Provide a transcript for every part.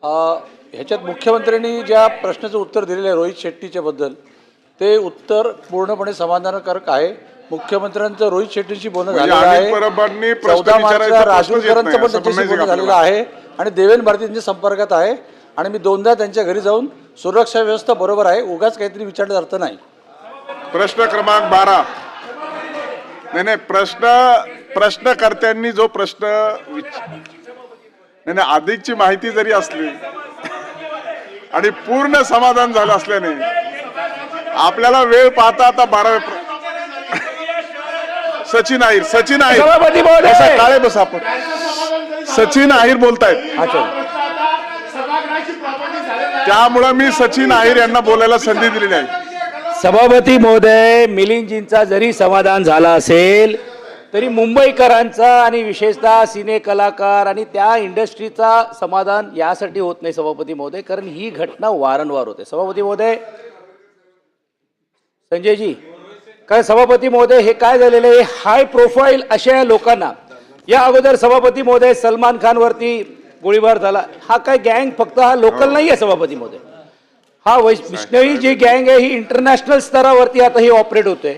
ह्याच्यात मुख्यमंत्र्यांनी ज्या प्रश्नाचं उत्तर दिलेलं आहे रोहित शेट्टीच्या बद्दल, ते उत्तर पूर्णपणे समाधानकारक आहे. मुख्यमंत्र्यांचं रोहित शेट्टींशी बोलणं झालेलं आहे. 14 मार्चला राजीव करणचं पण त्यांच्याशी बोलणं झालेलं आहे आणि देवेंद्र भारती त्यांच्या संपर्कात आहे आणि मी 2दा त्यांच्या घरी जाऊन सुरक्षा व्यवस्था बरोबर आहे, उगाच काहीतरी विचारण्याचा अर्थ नाही. प्रश्न क्रमांक 12. नाही, प्रश्नकर्त्यांनी जो प्रश्न नाही, अधिकची माहिती जरी असली आणि पूर्ण समाधान झालं असल्याने आपल्याला वेळ पाहता आता 12 सचिन अहिर काळे बस आपण सचिन अहिर बोलतायत. त्यामुळे मी सचिन अहिर यांना बोलायला संधी दिलेली आहे. सभापती महोदय, मिलिंदजींचा जरी समाधान झाला असेल तरी मुंबईकरांचा आणि विशेषतः सिने कलाकार आणि त्या इंडस्ट्रीचा समाधान यासाठी होत नाही सभापती महोदय, कारण ही घटना वारंवार होते. सभापती महोदय, संजयजी, काय सभापती महोदय, हे काय झालेलं आहे, हाय प्रोफाईल अशा लोकांना या अगोदर सभापती महोदय सलमान खान वरती गोळीबार झाला. हा काय गँग फक्त हा लोकल नाही आहे सभापती महोदय, हा विष्णवी जी गँग आहे ही इंटरनॅशनल स्तरावरती आता ही ऑपरेट होते.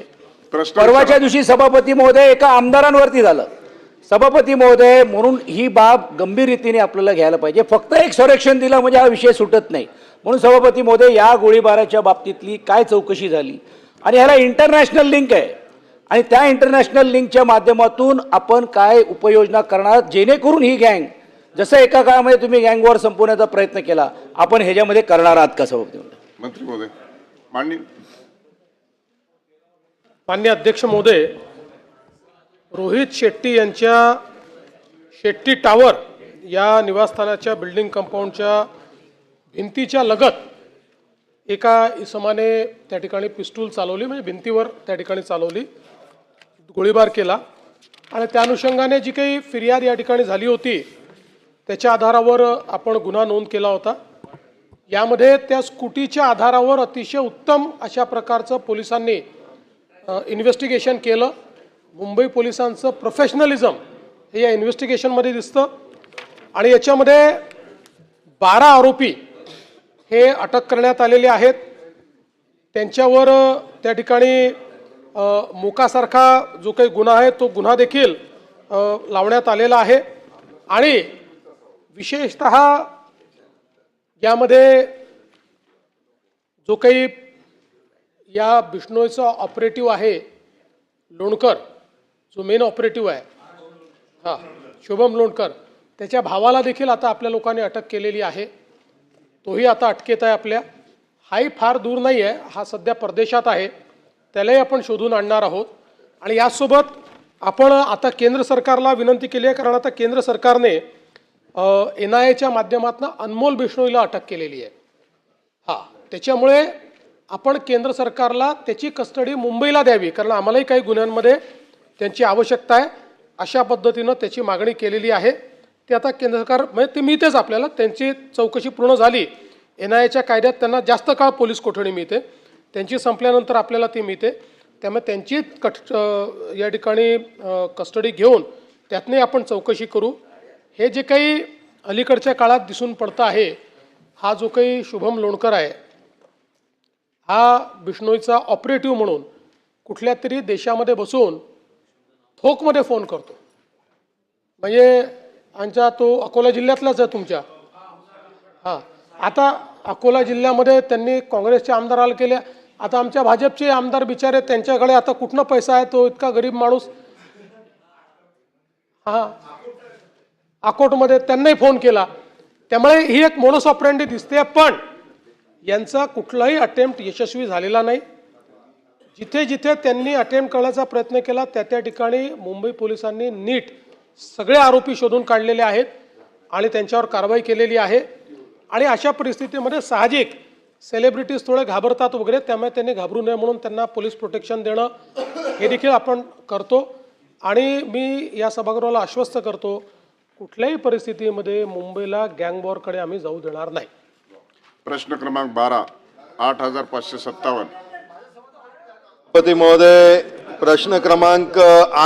परवाच्या दिवशी सभापती महोदय एका आमदारांवरती झालं. सभापती महोदय, म्हणून ही बाब गंभीर रीतीने आपल्याला घ्यायला पाहिजे. फक्त एक संरक्षण दिलं म्हणजे हा विषय सुटत नाही. म्हणून सभापती महोदय, या गोळीबाराच्या बाबतीतली काय चौकशी झाली आणि ह्याला इंटरनॅशनल लिंक आहे आणि त्या इंटरनॅशनल लिंकच्या माध्यमातून आपण काय उपाययोजना करणार जेणेकरून ही गँग, जसं एका काळामध्ये तुम्ही गँग वॉर संपवण्याचा प्रयत्न केला, आपण ह्याच्यामध्ये करणार आहात का सभापती महोदय? मंत्री महोदय, माननीय अध्यक्ष महोदय, रोहित शेट्टी यांच्या शेट्टी टावर या निवासस्थानाच्या बिल्डिंग कंपाऊंडच्या भिंतीच्या लगत एका इसमाने त्या ठिकाणी पिस्तूल चालवली, म्हणजे भिंतीवर त्या ठिकाणी चालवली, गोळीबार केला आणि त्या अनुषंगाने जी काही फिर्याद या ठिकाणी झाली होती त्याच्या आधारावर आपण गुन्हा नोंद केला होता. यामध्ये त्या स्कूटीच्या आधारावर अतिशय उत्तम अशा प्रकारचं पोलिसांनी इन्व्हेस्टिगेशन केलं. मुंबई पोलिसांचं प्रोफेशनलिझम हे या इन्व्हेस्टिगेशनमध्ये दिसतं आणि याच्यामध्ये 12 आरोपी हे अटक करण्यात आलेले आहेत. त्यांच्यावर त्या ठिकाणी मोकासारखा जो काही गुन्हा आहे तो गुन्हा देखील लावण्यात आलेला आहे आणि विशेषतः यामध्ये जो काही या बिश्नोईचा ऑपरेटिव्ह आहे लोणकर, जो मेन ऑपरेटिव्ह आहे शुभम लोणकर, त्याच्या भावाला देखील आता आपल्या लोकांनी अटक केलेली आहे. तोही आता अटकेत आहे आपल्या. हाही फार दूर नाही आहे, हा सध्या परदेशात आहे, त्यालाही आपण शोधून आणणार आहोत. आणि यासोबत आपण आता केंद्र सरकारला विनंती केली आहे, कारण आता केंद्र सरकारने NIAच्या माध्यमातून अनमोल बिश्नोईला अटक केलेली आहे. त्याच्यामुळे आपण केंद्र सरकारला त्याची कस्टडी मुंबईला द्यावी, कारण आम्हालाही काही गुन्ह्यांमध्ये त्यांची आवश्यकता आहे. अशा पद्धतीनं त्याची मागणी केलेली आहे. ते आता केंद्र सरकार म्हणजे ते मिळतेच आपल्याला, त्यांची चौकशी पूर्ण झाली, NIAच्या कायद्यात त्यांना जास्त काळ पोलीस कोठडी मिळते, त्यांची संपल्यानंतर आपल्याला ती मिळते. त्यामुळे त्यांची या ठिकाणी कस्टडी घेऊन त्यातने आपण चौकशी करू. हे जे काही अलीकडच्या काळात दिसून पडतं आहे, हा जो काही शुभम लोणकर आहे हा बिश्नोईचा ऑपरेटिव्ह म्हणून कुठल्या तरी देशामध्ये बसून थोकमध्ये फोन करतो. म्हणजे आमच्या तो अकोला जिल्ह्यातलाच आहे तुमच्या. आता अकोला जिल्ह्यामध्ये त्यांनी काँग्रेसच्या आमदाराला केले, आता आमच्या भाजपचे आमदार बिचारे, त्यांच्याकडे आता कुठनं पैसा आहे, तो इतका गरीब माणूस. अकोटमध्ये त्यांनाही फोन केला. त्यामुळे ही एक मोडस ऑपरेंडी दिसते, पण यांचा कुठलाही अटेम्प्ट यशस्वी झालेला नाही. जिथे जिथे त्यांनी अटेम्प्ट करण्याचा प्रयत्न केला त्या ठिकाणी मुंबई पोलिसांनी नीट सगळे आरोपी शोधून काढलेले आहेत आणि त्यांच्यावर कारवाई केलेली आहे. आणि अशा परिस्थितीमध्ये साहजिक सेलिब्रिटीज थोडे घाबरतात वगैरे, त्यामुळे त्यांनी घाबरू नये म्हणून त्यांना पोलीस प्रोटेक्शन देणं हे देखील आपण करतो. आणि मी या सभागृहाला आश्वस्त करतो, कुठल्याही परिस्थितीमध्ये मुंबईला गँग वॉरकडे आम्ही जाऊ देणार नाही. प्रश्न क्रमांक 12, 8557. सभापती महोदय, प्रश्न क्रमांक 8